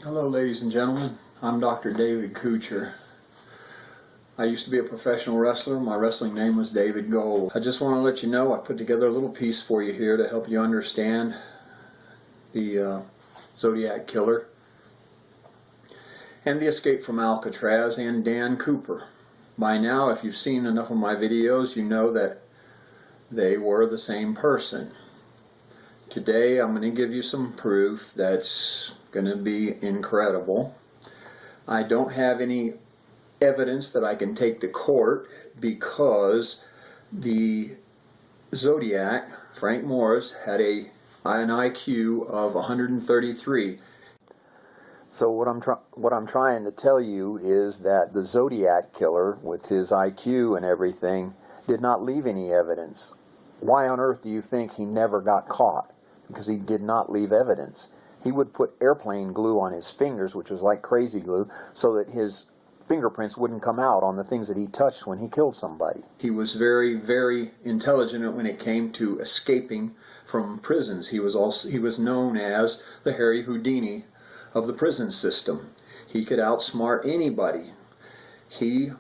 Hello ladies and gentlemen, I'm Dr. David Kuchar. I used to be a professional wrestler. My wrestling name was David Gold. I just want to let you know I put together a little piece for you here to help you understand the Zodiac Killer and the escape from Alcatraz and Dan Cooper. By now, if you've seen enough of my videos, you know that they were the same person. Today I'm going to give you some proof that's going to be incredible. I don't have any evidence that I can take to court because the Zodiac, Frank Morris, had an IQ of 133. So what I'm trying to tell you is that the Zodiac Killer, with his IQ and everything, did not leave any evidence. Why on earth do you think he never got caught? Because he did not leave evidence. He would put airplane glue on his fingers, which was like crazy glue, so that his fingerprints wouldn't come out on the things that he touched when he killed somebody. He was very, very intelligent when it came to escaping from prisons. He was known as the Harry Houdini of the prison system. He could outsmart anybody. He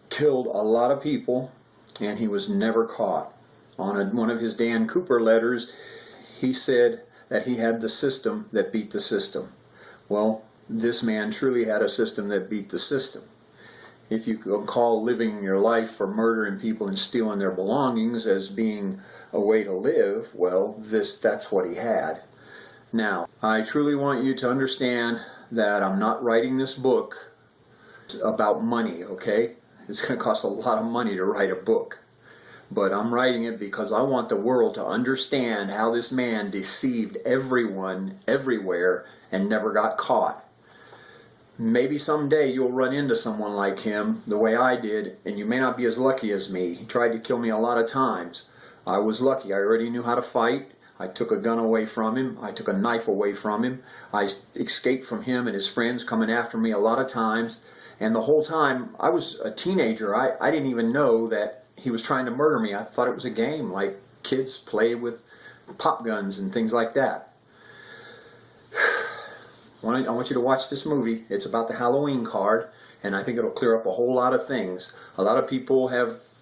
killed a lot of people, and he was never caught. On one of his Dan Cooper letters, he said that he had the system that beat the system. Well, this man truly had a system that beat the system. If you could call living your life for murdering people and stealing their belongings as being a way to live, well, that's what he had. Now, I truly want you to understand that I'm not writing this book about money, okay? It's going to cost a lot of money to write a book. But I'm writing it because I want the world to understand how this man deceived everyone, everywhere, and never got caught. Maybe someday you'll run into someone like him, the way I did, and you may not be as lucky as me. He tried to kill me a lot of times. I was lucky. I already knew how to fight. I took a gun away from him. I took a knife away from him. I escaped from him and his friends coming after me a lot of times. And the whole time, I was a teenager. I didn't even know that he was trying to murder me. I thought it was a game, like kids play with pop guns and things like that. I want you to watch this movie. It's about the Halloween card, and I think it'll clear up a whole lot of things. A lot of people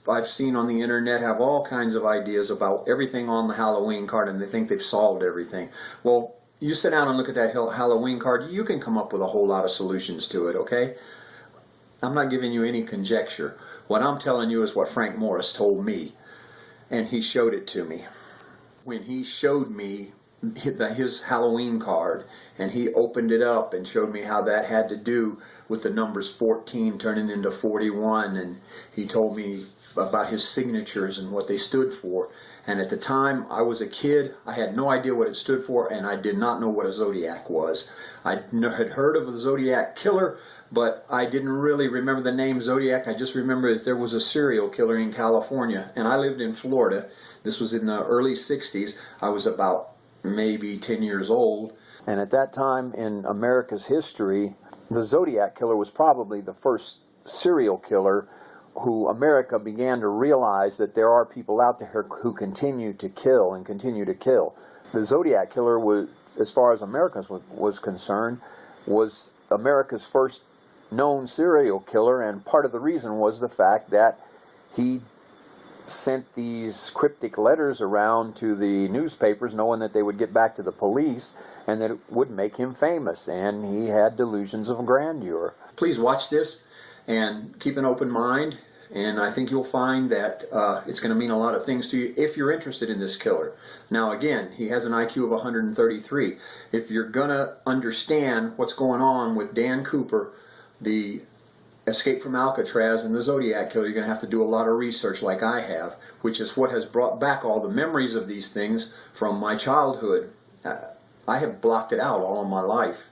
I've seen on the internet have all kinds of ideas about everything on the Halloween card, and they think they've solved everything. Well, you sit down and look at that Halloween card, you can come up with a whole lot of solutions to it, okay? I'm not giving you any conjecture. What I'm telling you is what Frank Morris told me, and he showed it to me. When he showed me his Halloween card, and he opened it up and showed me how that had to do with the numbers 14 turning into 41, and he told me about his signatures and what they stood for. And at the time I was a kid, I had no idea what it stood for, and I did not know what a Zodiac was. I had heard of the Zodiac Killer, but I didn't really remember the name Zodiac. I just remember that there was a serial killer in California, and I lived in Florida. This was in the early 60s. I was about maybe 10 years old. And at that time in America's history, the Zodiac Killer was probably the first serial killer who America began to realize that there are people out there who continue to kill and continue to kill. The Zodiac Killer was, as far as America was concerned, was America's first known serial killer, and part of the reason was the fact that he sent these cryptic letters around to the newspapers knowing that they would get back to the police and that it would make him famous, and he had delusions of grandeur. Please watch this and keep an open mind, and I think you'll find that it's going to mean a lot of things to you if you're interested in this killer. Now again, he has an IQ of 133. If you're going to understand what's going on with Dan Cooper, the escape from Alcatraz, and the Zodiac Killer, you're going to have to do a lot of research like I have, which is what has brought back all the memories of these things from my childhood. I have blocked it out all of my life.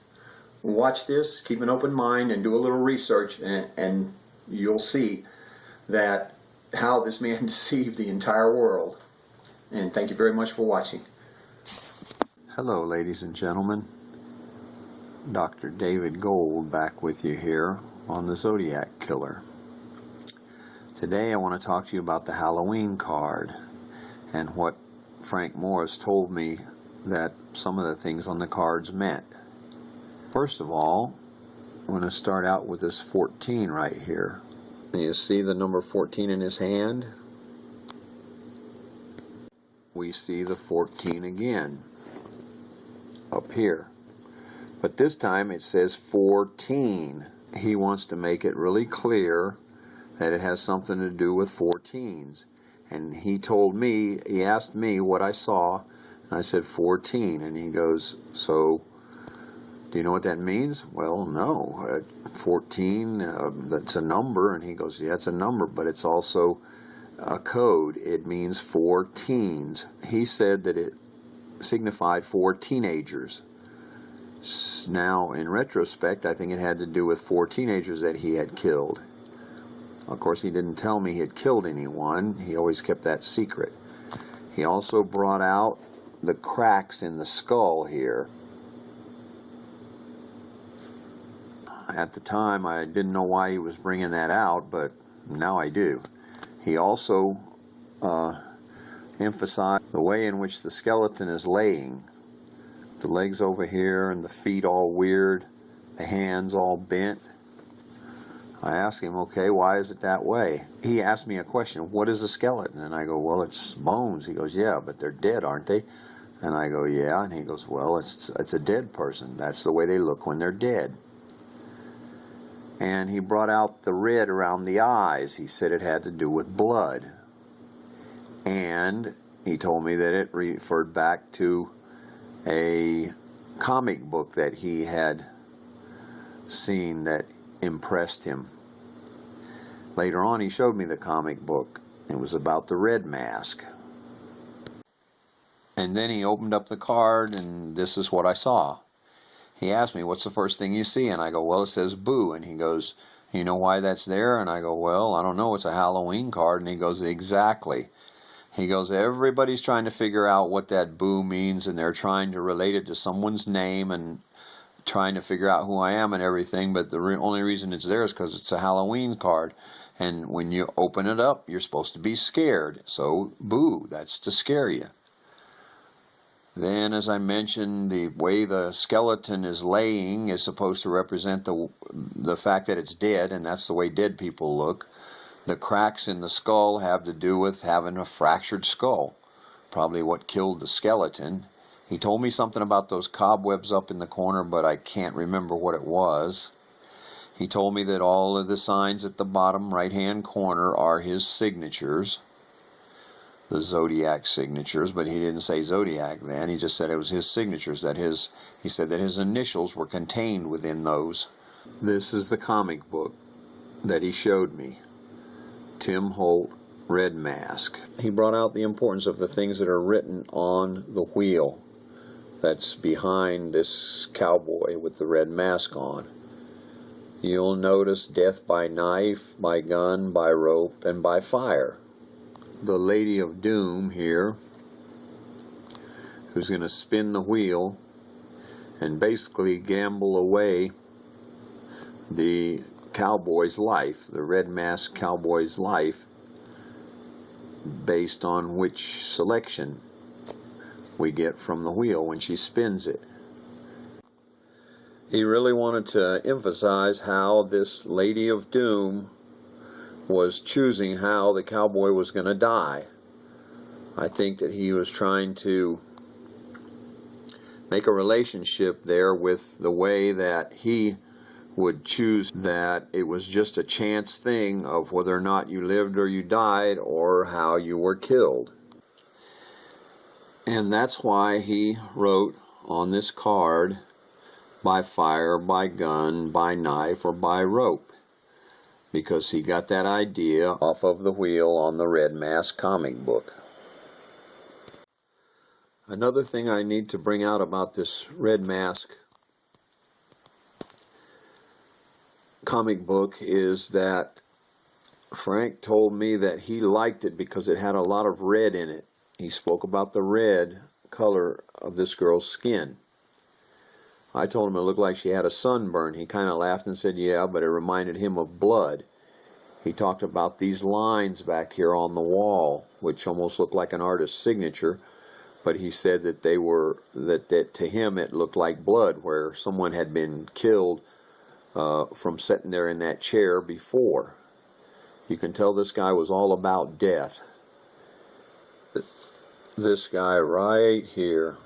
Watch this, keep an open mind, and do a little research, and you'll see that how this man deceived the entire world. And thank you very much for watching. Hello, ladies and gentlemen. Dr. David Gold back with you here on the Zodiac Killer. Today I want to talk to you about the Halloween card and what Frank Morris told me that some of the things on the cards meant. First of all, I'm going to start out with this 14 right here. You see the number 14 in his hand? We see the 14 again up here. But this time it says 14. He wants to make it really clear that it has something to do with 14s. And he asked me what I saw, and I said 14. And he goes, so do you know what that means? Well, no. 14, that's a number. And he goes, yeah, it's a number, but it's also a code. It means 4 teens. He said that it signified 4 teenagers. Now, in retrospect, I think it had to do with 4 teenagers that he had killed. Of course, he didn't tell me he had killed anyone. He always kept that secret. He also brought out the cracks in the skull here. At the time, I didn't know why he was bringing that out, but now I do. He also emphasized the way in which the skeleton is laying. The legs over here and the feet all weird, the hands all bent. I asked him, okay, why is it that way? He asked me a question, what is a skeleton? And I go, well, it's bones. He goes, yeah, but they're dead, aren't they? And I go, yeah. And he goes, well, it's a dead person. That's the way they look when they're dead. And he brought out the red around the eyes. He said it had to do with blood. And he told me that it referred back to a comic book that he had seen that impressed him. Later on, he showed me the comic book. It was about the Red Mask. And then he opened up the card, and this is what I saw. He asked me, what's the first thing you see? And I go, well, it says boo. And he goes, you know why that's there? And I go, well, I don't know. It's a Halloween card. And he goes, exactly. He goes, everybody's trying to figure out what that boo means, and they're trying to relate it to someone's name and trying to figure out who I am and everything, but the only reason it's there is because it's a Halloween card. And when you open it up, you're supposed to be scared. So, boo, that's to scare you. Then, as I mentioned, the way the skeleton is laying is supposed to represent the fact that it's dead, and that's the way dead people look. The cracks in the skull have to do with having a fractured skull, probably what killed the skeleton. He told me something about those cobwebs up in the corner, but I can't remember what it was. He told me that all of the signs at the bottom right-hand corner are his signatures, the Zodiac signatures, but he didn't say Zodiac then. He just said it was his signatures, he said that his initials were contained within those. This is the comic book that he showed me. Tim Holt, Red Mask. He brought out the importance of the things that are written on the wheel that's behind this cowboy with the red mask on. You'll notice death by knife, by gun, by rope, and by fire. The Lady of Doom here, who's going to spin the wheel and basically gamble away the cowboy's life, the red masked cowboy's life, based on which selection we get from the wheel when she spins it. He really wanted to emphasize how this Lady of Doom was choosing how the cowboy was going to die. I think that he was trying to make a relationship there with the way that he would choose, that it was just a chance thing of whether or not you lived or you died or how you were killed. And that's why he wrote on this card, by fire, by gun, by knife, or by rope, because he got that idea off of the wheel on the Red Mask comic book. Another thing I need to bring out about this Red Mask comic book is that Frank told me that he liked it because it had a lot of red in it. He spoke about the red color of this girl's skin. I told him it looked like she had a sunburn. He kind of laughed and said, yeah, but it reminded him of blood. He talked about these lines back here on the wall, which almost looked like an artist's signature. but he said that they were, that to him it looked like blood, where someone had been killed from sitting there in that chair before. You can tell this guy was all about death. This guy right here.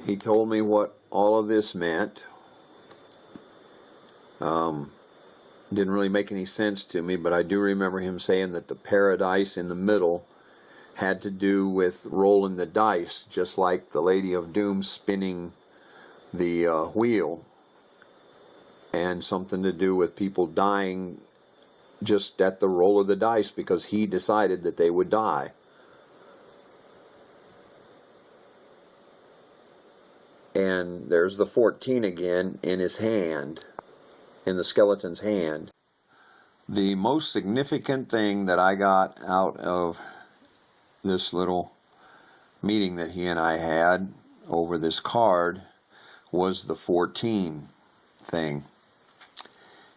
He told me what all of this meant. Didn't really make any sense to me, but I do remember him saying that the paradise in the middle had to do with rolling the dice, just like the Lady of Doom spinning the wheel, and something to do with people dying just at the roll of the dice because he decided that they would die. And there's the 14 again in his hand, in the skeleton's hand. The most significant thing that I got out of this little meeting that he and I had over this card was the 14 thing.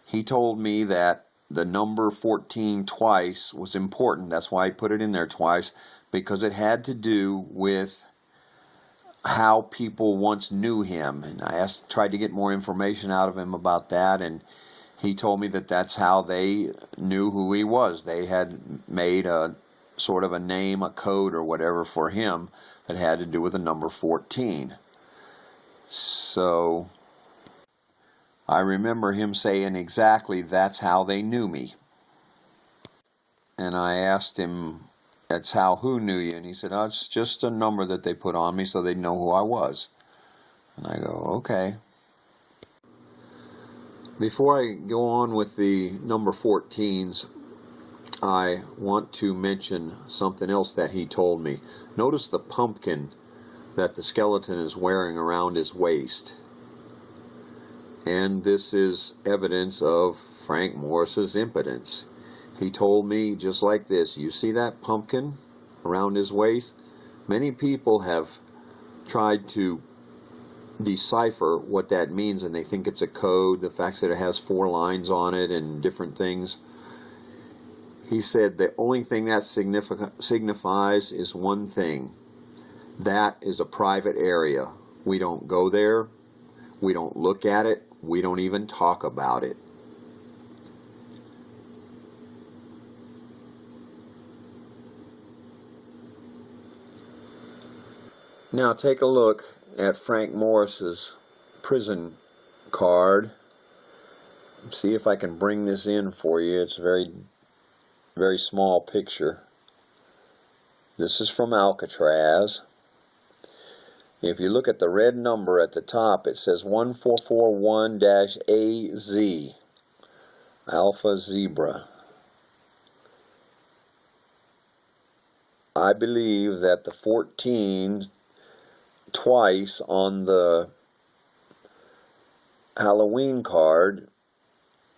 He told me that the number 14 twice was important. That's why I put it in there twice, because it had to do with how people once knew him. And I tried to get more information out of him about that, and he told me that that's how they knew who he was. They had made a sort of a name, a code or whatever for him that had to do with the number 14. So I remember him saying exactly that's how they knew me. And I asked him, that's how who knew you? And he said, oh, it's just a number that they put on me so they'd know who I was. And I go, okay. Before I go on with the number 14s, I want to mention something else that he told me. Notice the pumpkin that the skeleton is wearing around his waist. And this is evidence of Frank Morris's impotence. He told me just like this, you see that pumpkin around his waist? Many people have tried to decipher what that means, and they think it's a code, the fact that it has 4 lines on it and different things. He said the only thing that signifies is one thing. That is a private area. We don't go there. We don't look at it. We don't even talk about it. Now take a look at Frank Morris's prison card. See if I can bring this in for you. It's a very small picture. This is from Alcatraz. If you look at the red number at the top, it says 1441-AZ, Alpha Zebra. I believe that the 14 twice on the Halloween card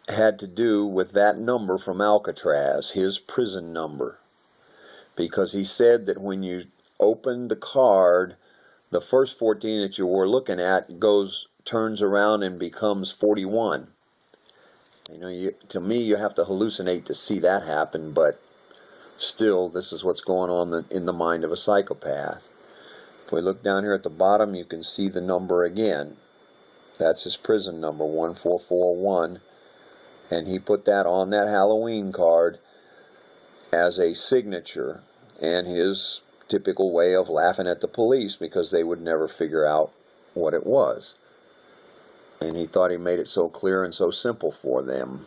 had to do with that number from Alcatraz, his prison number. Because he said that when you opened the card, the first 14 that you were looking at turns around and becomes 41. You know, to me, you have to hallucinate to see that happen, but still, this is what's going on in the mind of a psychopath. If we look down here at the bottom, you can see the number again. That's his prison number, 1441. And he put that on that Halloween card as a signature, and his typical way of laughing at the police because they would never figure out what it was. And he thought he made it so clear and so simple for them.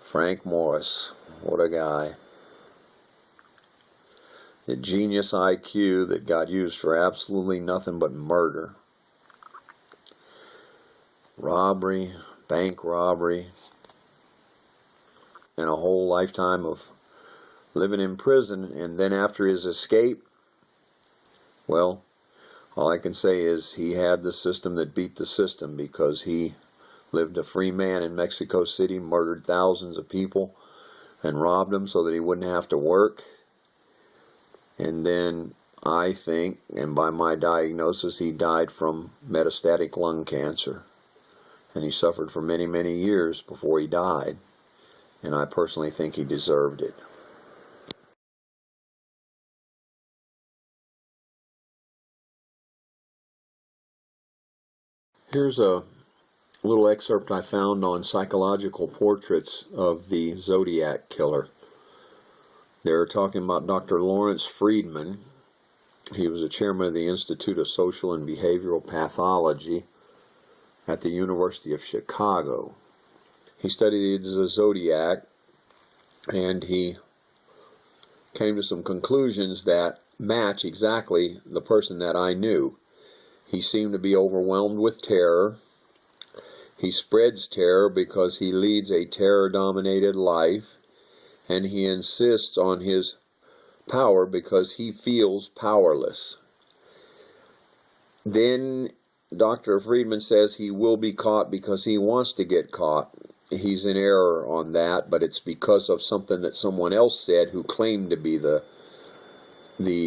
Frank Morris, what a guy. A genius IQ that got used for absolutely nothing but murder. Robbery, bank robbery, and a whole lifetime of living in prison. And then after his escape, well, all I can say is he had the system that beat the system, because he lived a free man in Mexico City, murdered thousands of people and robbed them so that he wouldn't have to work. And then I think, and by my diagnosis, he died from metastatic lung cancer. And he suffered for many, many years before he died. and I personally think he deserved it. Here's a little excerpt I found on psychological portraits of the Zodiac killer. They're talking about Dr. Lawrence Friedman. He was a chairman of the Institute of Social and Behavioral Pathology at the University of Chicago. He studied the Zodiac, and he came to some conclusions that match exactly the person that I knew. He seemed to be overwhelmed with terror. He spreads terror because he leads a terror-dominated life, and he insists on his power because he feels powerless. Then Dr. Friedman says he will be caught because he wants to get caught. He's in error on that, but it's because of something that someone else said who claimed to be the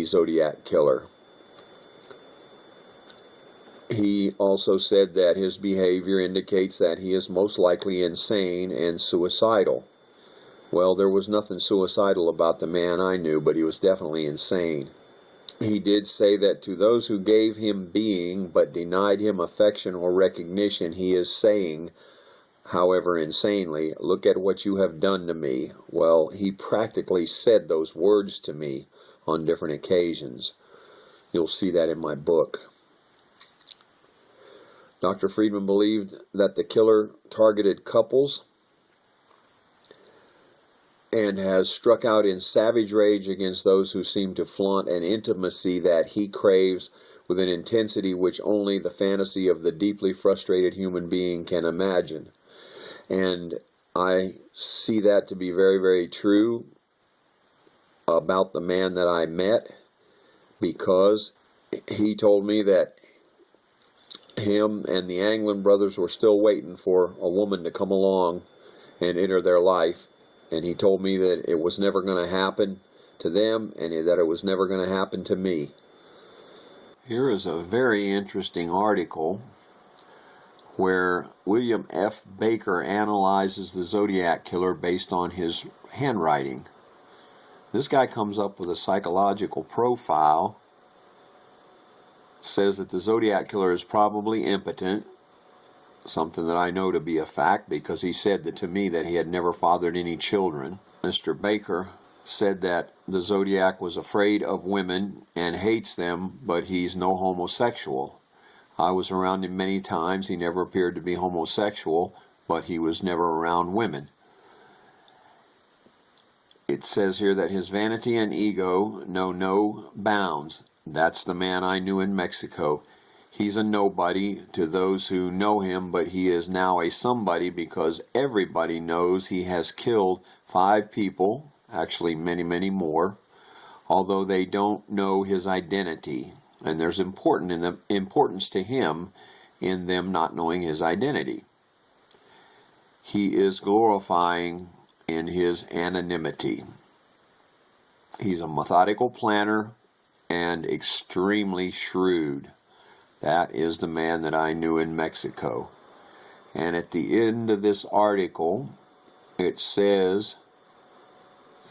Zodiac killer. He also said that his behavior indicates that he is most likely insane and suicidal. Well, there was nothing suicidal about the man I knew, but he was definitely insane. He did say that to those who gave him being but denied him affection or recognition, he is saying, however insanely, "Look at what you have done to me." Well, he practically said those words to me on different occasions. You'll see that in my book. Dr. Friedman believed that the killer targeted couples and has struck out in savage rage against those who seem to flaunt an intimacy that he craves with an intensity which only the fantasy of the deeply frustrated human being can imagine. And I see that to be very, very true about the man that I met, because he told me that him and the Anglin brothers were still waiting for a woman to come along and enter their life, and he told me that it was never going to happen to them and that it was never going to happen to me. Here is a very interesting article where William F. Baker analyzes the Zodiac killer based on his handwriting. This guy comes up with a psychological profile, says that the Zodiac killer is probably impotent, something that I know to be a fact because he said that to me that he had never fathered any children. Mr. Baker said that the Zodiac was afraid of women and hates them, but he's no homosexual. I was around him many times. He never appeared to be homosexual, but he was never around women. It says here that his vanity and ego know no bounds. That's the man I knew in Mexico. He's a nobody to those who know him, but he is now a somebody because everybody knows he has killed 5 people, actually many, many more, although they don't know his identity. And there's importance to him in them not knowing his identity. He is glorifying in his anonymity. He's a methodical planner and extremely shrewd. That is the man that I knew in Mexico. And at the end of this article, it says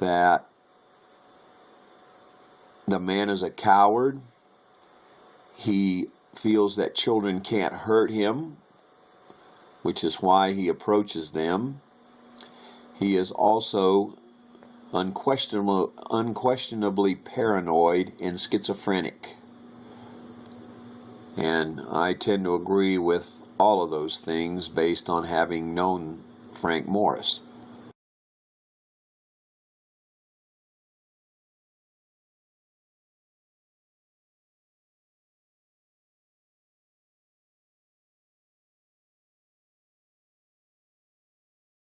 that the man is a coward. He feels that children can't hurt him, which is why he approaches them. He is also unquestionably paranoid and schizophrenic. And I tend to agree with all of those things based on having known Frank Morris.